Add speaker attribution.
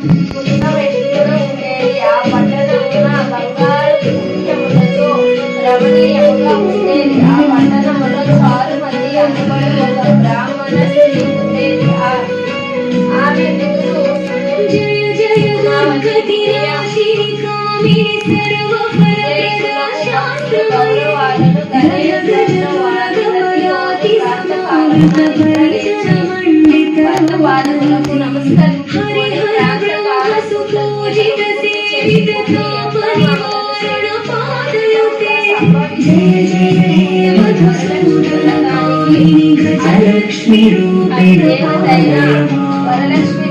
Speaker 1: పుట్టవెట్టుకుని ఉండేది. ఆ పట్టణమున బంగారు ముత్యములతో రమణీయముగా ఉండేది. ఆ పట్టణములో 6 మంది అనుబడి ఒక బ్రాహ్మణ స్త్రీ ఉండేది. ఆమె పేరు గౌరవాలను ధరించిన వాదములకు నమస్కరించి వరలక్ష్మి